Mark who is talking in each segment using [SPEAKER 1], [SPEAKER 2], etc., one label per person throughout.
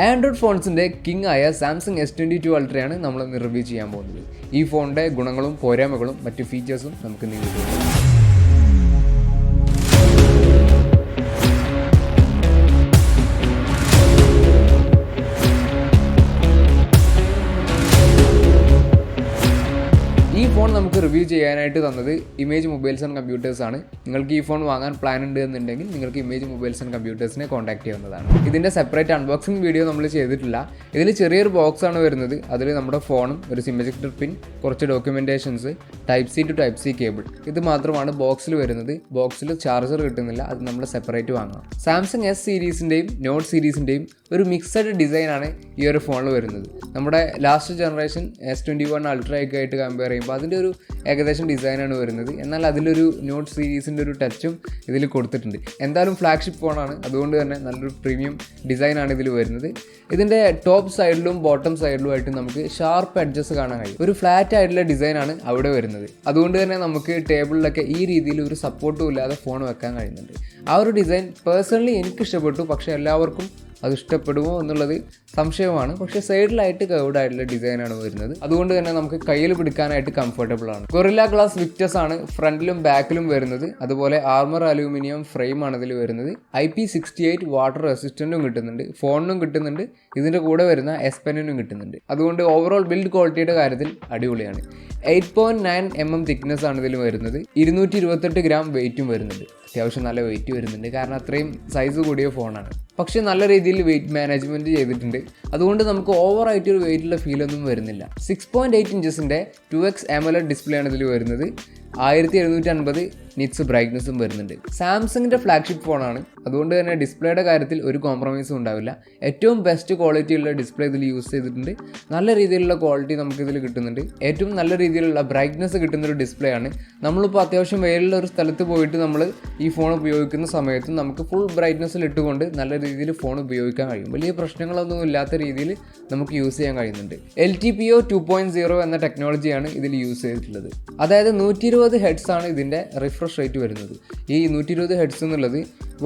[SPEAKER 1] Android ഫോൺസിൻ്റെ king ആയ Samsung S22 അൾട്രയാണ് നമ്മൾ review ചെയ്യാൻ പോകുന്നത്. ഈ ഫോണിൻ്റെ ഗുണങ്ങളും പോരായ്മകളും മറ്റു ഫീച്ചേഴ്സും നമുക്ക് നേരിടും. ഈ ഫോൺ നമുക്ക് റിവ്യൂ ചെയ്യാനായിട്ട് തന്നത് ഇമേജ് മൊബൈൽസ് ആൻഡ് കമ്പ്യൂട്ടേഴ്സ് ആണ്. നിങ്ങൾക്ക് ഈ ഫോൺ വാങ്ങാൻ പ്ലാൻ ഉണ്ട് എന്നുണ്ടെങ്കിൽ നിങ്ങൾക്ക് ഇമേജ് മൊബൈൽസ് ആൻഡ് കമ്പ്യൂട്ടേഴ്സിനെ കോൺടാക്ട് ചെയ്യാവുന്നതാണ്. ഇതിൻ്റെ സെപ്പറേറ്റ് അൺബോക്സിംഗ് വീഡിയോ നമ്മൾ ചെയ്തിട്ടില്ല. ഇതിൽ ചെറിയൊരു ബോക്സ് ആണ് വരുന്നത്. അതിൽ നമ്മുടെ ഫോണും ഒരു സിം എജക്ടർ പിൻ, കുറച്ച് documentations, type C to type C cable, ഇത് മാത്രമാണ് ബോക്സിൽ വരുന്നത്. ബോക്സിൽ ചാർജർ കിട്ടുന്നില്ല, അത് നമ്മൾ സെപ്പറേറ്റ് വാങ്ങാം. സാംസങ് S സീരീസിൻ്റെയും നോട്ട് സീരീസിൻ്റെയും ഒരു മിക്സഡ് ഡിസൈനാണ് ഈ ഒരു ഫോണിൽ വരുന്നത്. നമ്മുടെ ലാസ്റ്റ് ജനറേഷൻ S21 അൾട്രയൊക്കെ ആയിട്ട് കമ്പയർ ചെയ്യുമ്പോൾ അതിൻ്റെ ഒരു ഏകദേശം ഡിസൈനാണ് വരുന്നത്. എന്നാൽ അതിലൊരു നോട്ട് സീരീസിൻ്റെ ഒരു ടച്ചും ഇതിൽ കൊടുത്തിട്ടുണ്ട്. എന്തായാലും ഫ്ലാഗ്ഷിപ്പ് ഫോണാണ്, അതുകൊണ്ട് തന്നെ നല്ലൊരു പ്രീമിയം ഡിസൈനാണ് ഇതിൽ വരുന്നത്. ഇതിൻ്റെ ടോപ്പ് സൈഡിലും ബോട്ടം സൈഡിലും ആയിട്ട് നമുക്ക് ഷാർപ്പ് എഡ്ജസ് കാണാൻ കഴിയും. ഒരു ഫ്ലാറ്റ് ആയിട്ടുള്ള ഡിസൈനാണ് അവിടെ വരുന്നത്. അതുകൊണ്ട് തന്നെ നമുക്ക് ടേബിളിലൊക്കെ ഈ രീതിയിൽ ഒരു സപ്പോർട്ടും ഇല്ലാതെ ഫോൺ വെക്കാൻ കഴിയുന്നുണ്ട്. ആ ഒരു ഡിസൈൻ പേഴ്സണലി എനിക്ക് ഇഷ്ടപ്പെട്ടു. പക്ഷേ എല്ലാവർക്കും അത് ഇഷ്ടപ്പെടുമോ എന്നുള്ളത് സംശയമാണ്. പക്ഷേ സൈഡിലായിട്ട് കർവ്ഡ് ആയിട്ടുള്ള ഡിസൈനാണ് വരുന്നത്. അതുകൊണ്ട് തന്നെ നമുക്ക് കയ്യിൽ പിടിക്കാനായിട്ട് കംഫർട്ടബിൾ ആണ്. ഗൊറില്ല ഗ്ലാസ് വിക്ടസ് ആണ് ഫ്രണ്ടിലും ബാക്കിലും വരുന്നത്. അതുപോലെ ആർമർ അലൂമിനിയം ഫ്രെയിം ആണ് ഇതിൽ വരുന്നത്. IP68 വാട്ടർ റെസിസ്റ്റൻറ്റും കിട്ടുന്നുണ്ട്, ഫോണിനും കിട്ടുന്നുണ്ട്, ഇതിൻ്റെ കൂടെ വരുന്ന S പെന്നിനും കിട്ടുന്നുണ്ട്. അതുകൊണ്ട് ഓവറോൾ ബിൽഡ് ക്വാളിറ്റിയുടെ കാര്യത്തിൽ അടിപൊളിയാണ്. 8.9 mm തിക്നെസ് ആണ് ഇതിൽ വരുന്നത്. 228 ഗ്രാം വെയിറ്റും വരുന്നുണ്ട്. അത്യാവശ്യം നല്ല വെയിറ്റ് വരുന്നുണ്ട്, കാരണം അത്രയും സൈസ് കൂടിയ ഫോണാണ്. പക്ഷേ നല്ല രീതിയിൽ വെയിറ്റ് മാനേജ്മെൻറ്റ് ചെയ്തിട്ടുണ്ട്. അതുകൊണ്ട് നമുക്ക് ഓവറായിട്ട് ഒരു വെയിറ്റുള്ള ഫീലൊന്നും വരുന്നില്ല. 6.8 ഇഞ്ചസിൻ്റെ 2x AMOLED ഡിസ്പ്ലേ ആണ് ഇതിൽ വരുന്നത്. 1750 നിറ്റ്സ് ബ്രൈറ്റ്നസ്സും വരുന്നുണ്ട്. സാംസങ്ങിൻ്റെ ഫ്ലാഗ്ഷിപ്പ് ഫോണാണ്, അതുകൊണ്ട് തന്നെ ഡിസ്പ്ലേയുടെ കാര്യത്തിൽ ഒരു കോംപ്രമൈസും ഉണ്ടാവില്ല. ഏറ്റവും ബെസ്റ്റ് ക്വാളിറ്റിയുള്ള ഡിസ്പ്ലേ ഇതിൽ യൂസ് ചെയ്തിട്ടുണ്ട്. നല്ല രീതിയിലുള്ള ക്വാളിറ്റി നമുക്കിതിൽ കിട്ടുന്നുണ്ട്. ഏറ്റവും നല്ല രീതിയിലുള്ള ബ്രൈറ്റ്നസ് കിട്ടുന്നൊരു ഡിസ്പ്ലേ ആണ്. നമ്മളിപ്പോൾ അത്യാവശ്യം വെയിലുള്ള ഒരു സ്ഥലത്ത് പോയിട്ട് നമ്മൾ ഈ ഫോൺ ഉപയോഗിക്കുന്ന സമയത്ത് നമുക്ക് ഫുൾ ബ്രൈറ്റ്നസ്സിൽ ഇട്ടുകൊണ്ട് നല്ല രീതിയിൽ ഫോൺ ഉപയോഗിക്കാൻ കഴിയും. വലിയ പ്രശ്നങ്ങളൊന്നും ഇല്ലാത്ത രീതിയിൽ നമുക്ക് യൂസ് ചെയ്യാൻ കഴിയുന്നുണ്ട്. LTPO 2.0 എന്ന ടെക്നോളജിയാണ് ഇതിൽ യൂസ് ചെയ്തിട്ടുള്ളത്. അതായത് 120 ഹെഡ്സ് ആണ് ഇതിൻ്റെ റിഫ്രഷ് റേറ്റ് വരുന്നത്. ഈ 120 ഹെഡ്സ് എന്നുള്ളത്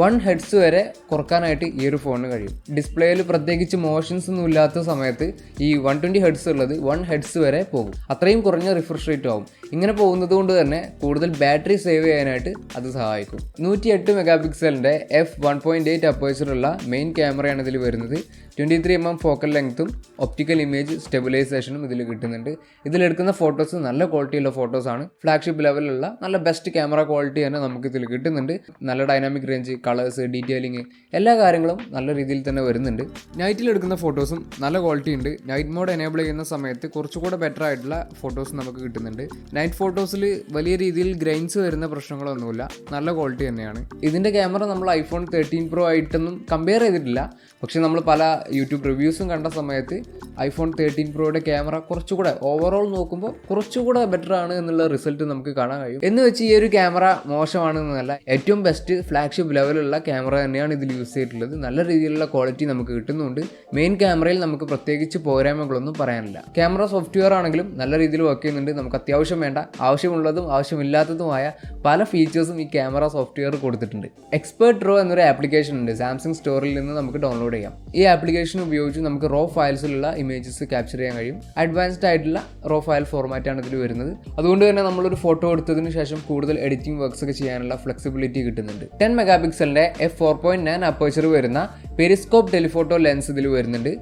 [SPEAKER 1] 1 ഹെഡ്സ് വരെ കുറക്കാനായിട്ട് ഈ ഒരു ഫോണിന് കഴിയും. ഡിസ്പ്ലേയിൽ പ്രത്യേകിച്ച് മോഷൻസ് ഒന്നും ഇല്ലാത്ത സമയത്ത് ഈ 120 ഹെഡ്സ് ഉള്ളത് 1 ഹെഡ്സ് വരെ പോകും. അത്രയും കുറഞ്ഞ റിഫ്രഷ് റേറ്റ് ആവും. ഇങ്ങനെ പോകുന്നത് കൊണ്ട് തന്നെ കൂടുതൽ ബാറ്ററി സേവ് ചെയ്യാനായിട്ട് അത് സഹായിക്കും. 108 മെഗാ പിക്സലിൻ്റെ f1.8 അപ്പേച്ചറുള്ള മെയിൻ ക്യാമറയാണ് ഇതിൽ വരുന്നത്. 23 mm ഫോക്കൽ ലെങ്ത്തും ഒപ്റ്റിക്കൽ ഇമേജ് സ്റ്റെബിലൈസേഷനും ഇതിൽ കിട്ടുന്നുണ്ട്. ഇതിലെടുക്കുന്ന ഫോട്ടോസ് നല്ല ക്വാളിറ്റിയുള്ള ഫോട്ടോസാണ്. ഫ്ലാഗ്ഷിപ്പ് ലെവലിലുള്ള നല്ല ബെസ്റ്റ് ക്യാമറ ക്വാളിറ്റി തന്നെ നമുക്ക് ഇതിൽ കിട്ടുന്നുണ്ട്. നല്ല ഡൈനാമിക് റേഞ്ച്, കളേഴ്സ്, ഡീറ്റെയിലിംഗ്, എല്ലാ കാര്യങ്ങളും നല്ല രീതിയിൽ തന്നെ വരുന്നുണ്ട്. നൈറ്റിൽ എടുക്കുന്ന ഫോട്ടോസും നല്ല ക്വാളിറ്റി ഉണ്ട്. നൈറ്റ് മോഡ് എനേബിൾ ചെയ്യുന്ന സമയത്ത് കുറച്ചുകൂടെ ബെറ്റർ ആയിട്ടുള്ള ഫോട്ടോസ് നമുക്ക് കിട്ടുന്നുണ്ട്. നൈറ്റ് ഫോട്ടോസിൽ വലിയ രീതിയിൽ ഗ്രൈൻസ് വരുന്ന പ്രശ്നങ്ങളൊന്നുമില്ല, നല്ല ക്വാളിറ്റി തന്നെയാണ്. ഇതിൻ്റെ ക്യാമറ നമ്മൾ iPhone 13 Pro ആയിട്ടൊന്നും കമ്പയർ ചെയ്തിട്ടില്ല. പക്ഷേ നമ്മൾ പല യൂട്യൂബ് റിവ്യൂസും കണ്ട സമയത്ത് iPhone 13 Proയുടെ ക്യാമറ കുറച്ചുകൂടെ ഓവറോൾ നോക്കുമ്പോൾ കുറച്ചുകൂടെ ബെറ്റർ ആണ് എന്നുള്ള റിസൾട്ട് നമുക്ക് കാണാൻ കഴിയും. എന്ന് വെച്ച് ഈ ഒരു ക്യാമറ മോശമാണെന്നല്ല, ഏറ്റവും ബെസ്റ്റ് ഫ്ലാഗ്ഷിപ്പ് ലെവലുള്ള ക്യാമറ തന്നെയാണ് ഇതിൽ യൂസ് ചെയ്തിട്ടുള്ളത്. നല്ല രീതിയിലുള്ള ക്വാളിറ്റി നമുക്ക് കിട്ടുന്നുണ്ട്. മെയിൻ ക്യാമറയിൽ നമുക്ക് പ്രത്യേകിച്ച് പോരായ്മകളൊന്നും പറയാനില്ല. ക്യാമറ സോഫ്റ്റ്വെയർ ആണെങ്കിലും നല്ല രീതിയിൽ വർക്ക് ചെയ്യുന്നുണ്ട്. നമുക്ക് അത്യാവശ്യം വേണ്ട, ആവശ്യമുള്ളതും ആവശ്യമില്ലാത്തതുമായ പല ഫീച്ചേഴ്സും ഈ ക്യാമറ സോഫ്റ്റ്വെയർ കൊടുത്തിട്ടുണ്ട്. എക്സ്പേർട്ട് റോ എന്നൊരു ആപ്ലിക്കേഷൻ ഉണ്ട്, സാംസങ് സ്റ്റോറിൽ നിന്ന് നമുക്ക് ഡൗൺലോഡ് ചെയ്യാം. ഈ ആപ്ലിക്കേഷൻ ഉപയോഗിച്ച് നമുക്ക് റോ ഫയൽസിലുള്ള ഇമേജസ് ക്യാപ്ചർ ചെയ്യാൻ കഴിയും. അഡ്വാൻസ്ഡ് ആയിട്ടുള്ള റോ ഫയൽ ഫോർമാറ്റാണ് ഇതിൽ വരുന്നത്. അതുകൊണ്ട് തന്നെ നമ്മളൊരു ഫോട്ടോ എടുത്തതിന് ശേഷം കൂടുതൽ എഡിറ്റിംഗ് വർക്ക്സ് ഒക്കെ ചെയ്യാനുള്ള ഫ്ലെക്സിബിലിറ്റി കിട്ടുന്നുണ്ട്. 10 മെഗാ പിക്സലിൻ്റെ f4.9 അപ്പേച്ചർ വരുന്ന പെരിസ്കോപ്പ് ടെലിഫോട്ടോ ലെൻസ് ഇതിൽ വരുന്നുണ്ട്.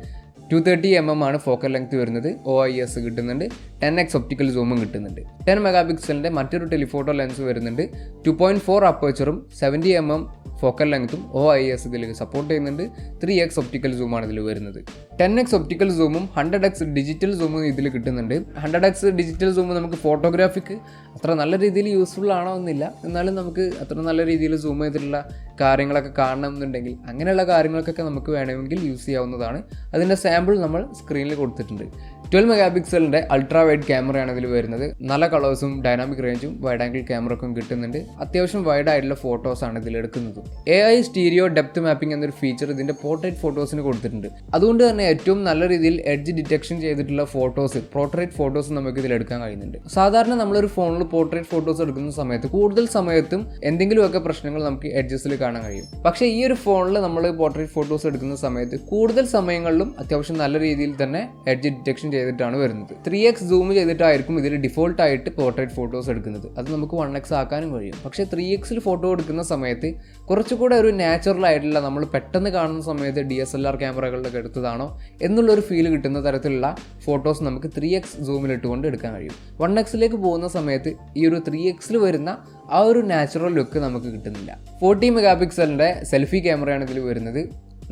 [SPEAKER 1] 230 mm ആണ് ഫോക്കൽ ലെങ്ത് വരുന്നത്. OIS കിട്ടുന്നുണ്ട്. 10x ഒപ്റ്റിക്കൽ സൂമും കിട്ടുന്നുണ്ട്. 10 മെഗാ പിക്സലിൻ്റെ മറ്റൊരു ടെലിഫോട്ടോ ലെൻസ് വരുന്നുണ്ട്. 2.4 അപ്പേച്ചറും 70 mm ഫോക്കൽ ലെങ്ത്തും OIS ഇതിൽ സപ്പോർട്ട് ചെയ്യുന്നുണ്ട്. 3x ഒപ്റ്റിക്കൽ സൂമാണ് ഇതിൽ വരുന്നത്. 10x ഒപ്റ്റിക്കൽ സൂമും 100x ഡിജിറ്റൽ സൂമും ഇതിൽ കിട്ടുന്നുണ്ട്. 100x ഡിജിറ്റൽ സൂം നമുക്ക് ഫോട്ടോഗ്രാഫിക്ക് അത്ര നല്ല രീതിയിൽ യൂസ്ഫുൾ ആണോ എന്നില്ല, എന്നാലും നമുക്ക് അത്ര നല്ല രീതിയിൽ സൂം ചെയ്തിട്ടുള്ള കാര്യങ്ങളൊക്കെ കാണണമെന്നുണ്ടെങ്കിൽ അങ്ങനെയുള്ള കാര്യങ്ങൾക്കൊക്കെ നമുക്ക് വേണമെങ്കിൽ യൂസ് ചെയ്യാവുന്നതാണ്. അതിൻ്റെ സാമ്പിൾ നമ്മൾ സ്ക്രീനിൽ കൊടുത്തിട്ടുണ്ട്. 12 മെഗാ പിക്സലിൻ്റെ അൾട്രാ വൈഡ് ക്യാമറയാണ് ഇതിൽ വരുന്നത്. നല്ല കളേഴ്സും ഡൈനാമിക് റേഞ്ചും വൈഡ് ആംഗിൾ ക്യാമറക്കും കിട്ടുന്നുണ്ട്. അത്യാവശ്യം വൈഡ് ആയിട്ടുള്ള ഫോട്ടോസാണ് ഇതിൽ എടുക്കുന്നത്. AI സ്റ്റീരിയോ ഡെപ്ത് മാപ്പിംഗ് എന്നൊരു ഫീച്ചർ ഇതിൻ്റെ പോർട്രേറ്റ് ഫോട്ടോസിന് കൊടുത്തിട്ടുണ്ട്. അതുകൊണ്ട് തന്നെ ഏറ്റവും നല്ല രീതിയിൽ എഡ്ജ് ഡിറ്റക്ഷൻ ചെയ്തിട്ടുള്ള പോർട്രേറ്റ് ഫോട്ടോസ് നമുക്ക് ഇതിൽ എടുക്കാൻ കഴിയുന്നുണ്ട്. സാധാരണ നമ്മളൊരു ഫോണിൽ പോർട്രേറ്റ് ഫോട്ടോസ് എടുക്കുന്ന സമയത്ത് കൂടുതൽ സമയത്തും എന്തെങ്കിലുമൊക്കെ പ്രശ്നങ്ങൾ നമുക്ക് എഡ്ജസിൽ കാണാൻ കഴിയും. പക്ഷേ ഈ ഒരു ഫോണിൽ നമ്മൾ പോർട്രേറ്റ് ഫോട്ടോസ് എടുക്കുന്ന സമയത്ത് കൂടുതൽ സമയങ്ങളിലും അത്യാവശ്യം നല്ല രീതിയിൽ തന്നെ എഡ്ജ് ഡിറ്റക്ഷൻ ചെയ്തിട്ടാണ് വരുന്നത്. 3x സൂം ചെയ്തിട്ടായിരിക്കും ഇതിൽ ഡിഫോൾട്ട് ആയിട്ട് പോർട്രേറ്റ് ഫോട്ടോസ് എടുക്കുന്നത്. അത് നമുക്ക് 1x ആക്കാനും കഴിയും. പക്ഷേ 3xൽ ഫോട്ടോ എടുക്കുന്ന സമയത്ത് കുറച്ചുകൂടെ ഒരു നാച്ചുറൽ ആയിട്ടുള്ള, നമ്മൾ പെട്ടെന്ന് കാണുന്ന സമയത്ത് DSLR ക്യാമറകളിലൊക്കെ എടുത്തതാണോ എന്നുള്ളൊരു ഫീൽ കിട്ടുന്ന തരത്തിലുള്ള ഫോട്ടോസ് നമുക്ക് 3x സൂമിലിട്ടുകൊണ്ട് എടുക്കാൻ കഴിയും. 1xലേക്ക് പോകുന്ന സമയത്ത് ഈ ഒരു 3xൽ വരുന്ന ആ ഒരു നാച്ചുറൽ ലുക്ക് നമുക്ക് കിട്ടുന്നില്ല. 40 മെഗാ പിക്സലിൻ്റെ സെൽഫി ക്യാമറയാണ് ഇതിൽ വരുന്നത്.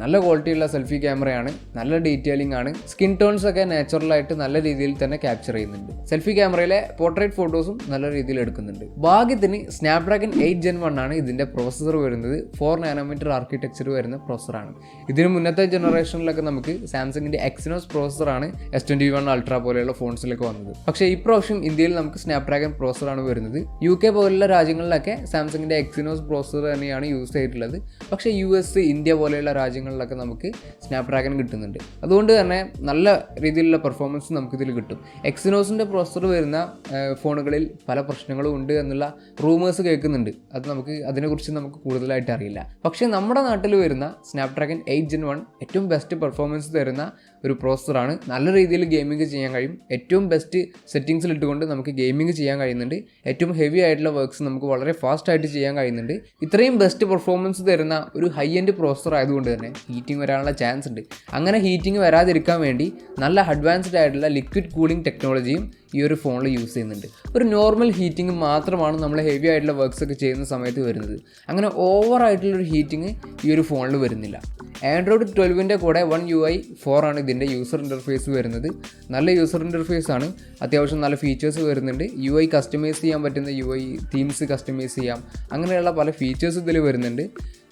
[SPEAKER 1] നല്ല ക്വാളിറ്റിയുള്ള സെൽഫി ക്യാമറയാണ്, നല്ല ഡീറ്റെയിലിംഗ് ആണ്. സ്കിൻ ടോൺസ് ഒക്കെ നാച്ചുറലായിട്ട് നല്ല രീതിയിൽ തന്നെ ക്യാപ്ചർ ചെയ്യുന്നുണ്ട്. സെൽഫി ക്യാമറയിലെ പോർട്രേറ്റ് ഫോട്ടോസും നല്ല രീതിയിൽ എടുക്കുന്നുണ്ട്. ഭാഗ്യത്തിന് സ്നാപ്ഡ്രാഗൺ 8 Gen 1 ആണ് ഇതിൻ്റെ പ്രോസസ്സർ വരുന്നത്. 4 നാനോമീറ്റർ ആർക്കിടെക്ചർ വരുന്ന പ്രോസസ്സറാണ്. ഇതിന് മുന്നത്തെ ജനറേഷനിലൊക്കെ നമുക്ക് സാംസങ്ങിൻ്റെ എക്സിനോസ് പ്രോസസ്സറാണ് S21 അൾട്ര പോലെയുള്ള ഫോൺസിലേക്ക് വന്നത്. പക്ഷേ ഇപ്രാവശ്യം ഇന്ത്യയിൽ നമുക്ക് സ്നാപ്ഡ്രാഗൺ പ്രോസസ്സറാണ് വരുന്നത്. UK പോലുള്ള രാജ്യങ്ങളിലൊക്കെ സാംസങ്ങിൻ്റെ എക്സിനോസ് പ്രോസസ്സർ തന്നെയാണ് യൂസ് ചെയ്തിട്ടുള്ളത്. പക്ഷേ US, ഇന്ത്യ പോലെയുള്ള രാജ്യങ്ങളിലൊക്കെ നമുക്ക് സ്നാപ്ഡ്രാഗൺ കിട്ടുന്നുണ്ട്. അതുകൊണ്ട് തന്നെ നല്ല രീതിയിലുള്ള പെർഫോമൻസ് നമുക്കിതിൽ കിട്ടും. എക്സിനോസിൻ്റെ പ്രോസസ്സർ വരുന്ന ഫോണുകളിൽ പല പ്രശ്നങ്ങളും ഉണ്ട് എന്നുള്ള റൂമേഴ്സ് കേൾക്കുന്നുണ്ട്. അതിനെക്കുറിച്ച് നമുക്ക് കൂടുതലായിട്ട് അറിയില്ല. പക്ഷേ നമ്മുടെ നാട്ടിൽ വരുന്ന സ്നാപ്ഡ്രാഗൺ 8 Gen 1 ഏറ്റവും ബെസ്റ്റ് പെർഫോമൻസ് തരുന്ന ഒരു പ്രോസസ്സറാണ്. നല്ല രീതിയിൽ ഗെയിമിംഗ് ചെയ്യാൻ കഴിയും. ഏറ്റവും ബെസ്റ്റ് സെറ്റിങ്സിൽ ഇട്ടുകൊണ്ട് നമുക്ക് ഗെയിമിംഗ് ചെയ്യാൻ കഴിയുന്നുണ്ട്. ഏറ്റവും ഹെവി ആയിട്ടുള്ള വർക്ക്സ് നമുക്ക് വളരെ ഫാസ്റ്റ് ആയിട്ട് ചെയ്യാൻ കഴിയുന്നുണ്ട്. ഇത്രയും ബെസ്റ്റ് പെർഫോമൻസ് തരുന്ന ഒരു ഹൈ എൻഡ് പ്രോസസ്സർ ആയതുകൊണ്ട് തന്നെ ഹീറ്റിംഗ് വരാനുള്ള ചാൻസ് ഉണ്ട്. അങ്ങനെ ഹീറ്റിംഗ് വരാതിരിക്കാൻ വേണ്ടി നല്ല അഡ്വാൻസ്ഡ് ആയിട്ടുള്ള ലിക്വിഡ് കൂളിംഗ് ടെക്നോളജിയും ഈ ഒരു ഫോണിൽ യൂസ് ചെയ്യുന്നുണ്ട്. ഒരു നോർമൽ ഹീറ്റിംഗ് മാത്രമാണ് നമ്മൾ ഹെവി ആയിട്ടുള്ള വർക്ക്സ് ഒക്കെ ചെയ്യുന്ന സമയത്ത് വരുന്നത്. അങ്ങനെ ഓവർ ആയിട്ടുള്ളൊരു ഹീറ്റിംഗ് ഈ ഒരു ഫോണിൽ വരുന്നില്ല. Android 12ൻ്റെ കൂടെ One UI 4 ആണ് ഇതിൻ്റെ യൂസർ ഇൻ്റർഫേസ് വരുന്നത്. നല്ല യൂസർ ഇൻ്റർഫേസ് ആണ്. അത്യാവശ്യം നല്ല ഫീച്ചേഴ്സ് വരുന്നുണ്ട്. UI കസ്റ്റമൈസ് ചെയ്യാൻ പറ്റുന്ന UI തീംസ് കസ്റ്റമൈസ് ചെയ്യാം. അങ്ങനെയുള്ള പല ഫീച്ചേഴ്സ് ഇതിൽ വരുന്നുണ്ട്.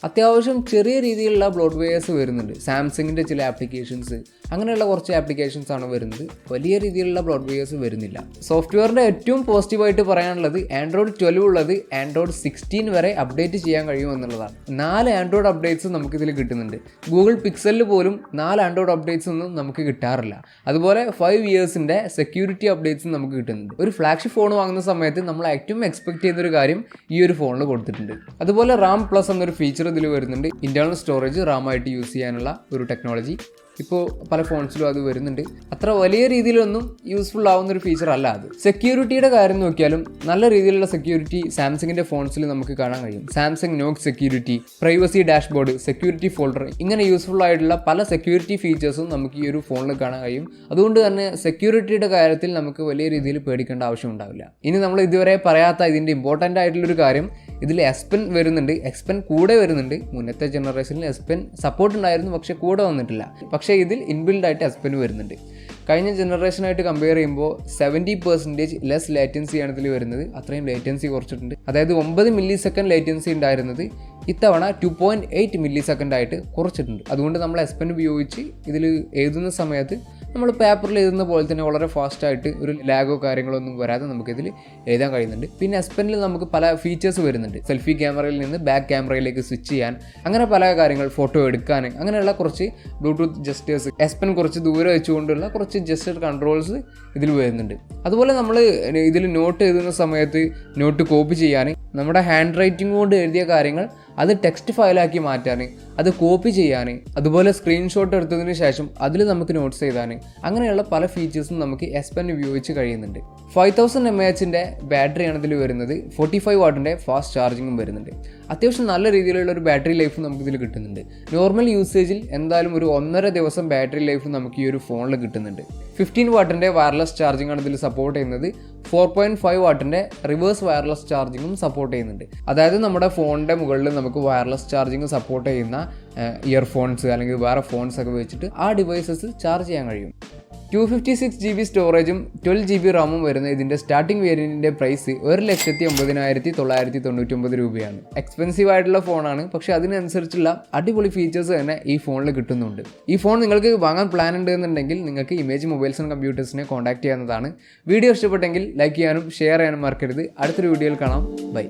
[SPEAKER 1] അത്യാവശ്യം ചെറിയ രീതിയിലുള്ള ബ്ലോട്ട് വെയേഴ്സ് വരുന്നുണ്ട്. സാംസങ്ങിൻ്റെ ചില ആപ്ലിക്കേഷൻസ്, അങ്ങനെയുള്ള കുറച്ച് ആപ്ലിക്കേഷൻസ് ആണ് വരുന്നത്. വലിയ രീതിയിലുള്ള ബ്ലോട്ട് വെയേഴ്സ് വരുന്നില്ല. സോഫ്റ്റ്വെയറിൻ്റെ ഏറ്റവും പോസിറ്റീവായിട്ട് പറയാനുള്ളത് Android 12 ഉള്ളത് Android 16 വരെ അപ്ഡേറ്റ് ചെയ്യാൻ കഴിയുമെന്നുള്ളതാണ്. 4 Android അപ്ഡേറ്റ്സ് നമുക്കിതിൽ കിട്ടുന്നുണ്ട്. ഗൂഗിൾ പിക്സലിൽ പോലും 4 Android അപ്ഡേറ്റ്സ് ഒന്നും നമുക്ക് കിട്ടാറില്ല. അതുപോലെ 5 ഇയേഴ്സിൻ്റെ സെക്യൂരിറ്റി അപ്ഡേറ്റ്സും നമുക്ക് കിട്ടുന്നുണ്ട്. ഒരു ഫ്ലാഗ്ഷിപ്പ് ഫോൺ വാങ്ങുന്ന സമയത്ത് നമ്മൾ ഏറ്റവും എക്സ്പെക്ട് ചെയ്യുന്നൊരു കാര്യം ഈ ഒരു ഫോണിൽ കൊടുത്തിട്ടുണ്ട്. അതുപോലെ RAM Plus എന്നൊരു ഫീച്ചർ ഇതിൽ വരുന്നുണ്ട്. ഇന്റേണൽ സ്റ്റോറേജ് റാമായിട്ട് യൂസ് ചെയ്യാനുള്ള ഒരു ടെക്നോളജി ഇപ്പോൾ പല ഫോൺസിലും അത് വരുന്നുണ്ട്. അത്ര വലിയ രീതിയിലൊന്നും യൂസ്ഫുൾ ആവുന്ന ഒരു ഫീച്ചർ അല്ല അത്. സെക്യൂരിറ്റിയുടെ കാര്യം നോക്കിയാലും നല്ല രീതിയിലുള്ള സെക്യൂരിറ്റി സാംസങ്ങിൻ്റെ ഫോൺസിൽ നമുക്ക് കാണാൻ കഴിയും. സാംസങ് നോക്ക് security, privacy dashboard, security folder, ഇങ്ങനെ യൂസ്ഫുൾ ആയിട്ടുള്ള പല സെക്യൂരിറ്റി ഫീച്ചേഴ്സും നമുക്ക് ഈ ഒരു ഫോണിൽ കാണാൻ കഴിയും. അതുകൊണ്ട് തന്നെ സെക്യൂരിറ്റിയുടെ കാര്യത്തിൽ നമുക്ക് വലിയ രീതിയിൽ പേടിക്കേണ്ട ആവശ്യം ഉണ്ടാവില്ല. ഇനി നമ്മൾ ഇതുവരെ പറയാത്ത ഇതിൻ്റെ ഇമ്പോർട്ടൻ്റ് ആയിട്ടുള്ളൊരു കാര്യം, ഇതിൽ S Pen വരുന്നുണ്ട്. S Pen കൂടെ വരുന്നുണ്ട്. മുന്നത്തെ ജനറേഷനിൽ S Pen സപ്പോർട്ട് ഉണ്ടായിരുന്നു, പക്ഷേ കൂടെ വന്നിട്ടില്ല. പക്ഷേ ഇതിൽ ഇൻബിൽഡ് ആയിട്ട് S Pen വരുന്നുണ്ട്. കഴിഞ്ഞ ജനറേഷനായിട്ട് കമ്പയർ ചെയ്യുമ്പോൾ 70% ലെസ് ലേറ്റൻസിയാണ് ഇതിൽ വരുന്നത്. അത്രയും ലേറ്റൻസി കുറച്ചിട്ടുണ്ട്. അതായത് 9 മില്ലി സെക്കൻഡ് ലേറ്റൻസി ഉണ്ടായിരുന്നത് ഇത്തവണ 2.8 മില്ലി സെക്കൻഡ് ആയിട്ട് കുറച്ചിട്ടുണ്ട്. അതുകൊണ്ട് നമ്മൾ S Pen ഉപയോഗിച്ച് ഇതിൽ എഴുതുന്ന സമയത്ത് നമ്മൾ പേപ്പറിൽ എഴുതുന്ന പോലെ തന്നെ വളരെ ഫാസ്റ്റായിട്ട് ഒരു ലാഗോ കാര്യങ്ങളോ ഒന്നും വരാതെ നമുക്കിതിൽ എഴുതാൻ കഴിയുന്നുണ്ട്. പിന്നെ S Penൽ നമുക്ക് പല ഫീച്ചേഴ്സ് വരുന്നുണ്ട്. സെൽഫി ക്യാമറയിൽ നിന്ന് ബാക്ക് ക്യാമറയിലേക്ക് സ്വിച്ച് ചെയ്യാൻ, അങ്ങനെ പല കാര്യങ്ങൾ, ഫോട്ടോ എടുക്കാൻ, അങ്ങനെയുള്ള കുറച്ച് ബ്ലൂടൂത്ത് ജസ്റ്റേഴ്സ്, S Pen കുറച്ച് ദൂരെ വെച്ചുകൊണ്ടുള്ള കുറച്ച് ജസ്റ്റർ കൺട്രോൾസ് ഇതിൽ വരുന്നുണ്ട്. അതുപോലെ നമ്മൾ ഇതിൽ നോട്ട് എഴുതുന്ന സമയത്ത് നോട്ട് കോപ്പി ചെയ്യാൻ, നമ്മുടെ ഹാൻഡ് റൈറ്റിംഗ് കൊണ്ട് എഴുതിയ കാര്യങ്ങൾ അത് ടെക്സ്റ്റ് ഫയലാക്കി മാറ്റാൻ, അത് കോപ്പി ചെയ്യാൻ, അതുപോലെ സ്ക്രീൻഷോട്ട് എടുത്തതിന് ശേഷം അതിൽ നമുക്ക് നോട്ട്സ് എഴുതാൻ, അങ്ങനെയുള്ള പല ഫീച്ചേഴ്സും നമുക്ക് S Pen ഉപയോഗിച്ച് കഴിയുന്നുണ്ട്. 5000 mAh ബാറ്ററിയാണ് ഇതിൽ വരുന്നത്. 45 വാട്ടിൻ്റെ ഫാസ്റ്റ് ചാർജിങ്ങും വരുന്നുണ്ട്. അത്യാവശ്യം നല്ല രീതിയിലുള്ള ഒരു ബാറ്ററി ലൈഫ് നമുക്കിതിൽ കിട്ടുന്നുണ്ട്. നോർമൽ യൂസേജിൽ എന്തായാലും ഒരു 1.5 ദിവസം ബാറ്ററി ലൈഫ് നമുക്ക് ഈ ഒരു ഫോണിൽ കിട്ടുന്നുണ്ട്. 15 വാട്ടിൻ്റെ വയർലെസ് ചാർജിംഗ് ആണ് ഇതിൽ സപ്പോർട്ട് ചെയ്യുന്നത്. 4.5 വാട്ടിൻ്റെ റിവേഴ്സ് വയർലെസ് ചാർജിങ്ങും സപ്പോർട്ട് ചെയ്യുന്നുണ്ട്. അതായത് നമ്മുടെ ഫോണിൻ്റെ മുകളിൽ നമുക്ക് വയർലെസ് ചാർജിങ് സപ്പോർട്ട് ചെയ്യുന്ന ഇയർഫോൺസ് അല്ലെങ്കിൽ വേറെ ഫോൺസ് ഒക്കെ വെച്ചിട്ട് ആ ഡിവൈസസ് ചാർജ് ചെയ്യാൻ കഴിയും. 256GB സ്റ്റോറേജും 12GB റാമും വരുന്ന ഇതിൻ്റെ സ്റ്റാർട്ടിംഗ് വേരിയൻറ്റിൻ്റെ പ്രൈസ് 1,09,999 രൂപയാണ്. എക്സ്പെൻസീവ് ആയിട്ടുള്ള ഫോണാണ്, പക്ഷേ അതിനനുസരിച്ചുള്ള അടിപൊളി ഫീച്ചേഴ്സ് തന്നെ ഈ ഫോണിൽ കിട്ടുന്നുണ്ട്. ഈ ഫോൺ നിങ്ങൾക്ക് വാങ്ങാൻ പ്ലാൻ ഉണ്ട് എന്നുണ്ടെങ്കിൽ നിങ്ങൾക്ക് ഇമേജ് മൊബൈൽസ് ആൻഡ് കമ്പ്യൂട്ടേഴ്സിനെ കോൺടാക്ട് ചെയ്യാവുന്നതാണ്. വീഡിയോ ഇഷ്ടപ്പെട്ടെങ്കിൽ ലൈക്ക് ചെയ്യാനും ഷെയർ ചെയ്യാനും മറക്കരുത്. അടുത്തൊരു വീഡിയോയിൽ കാണാം. ബൈ.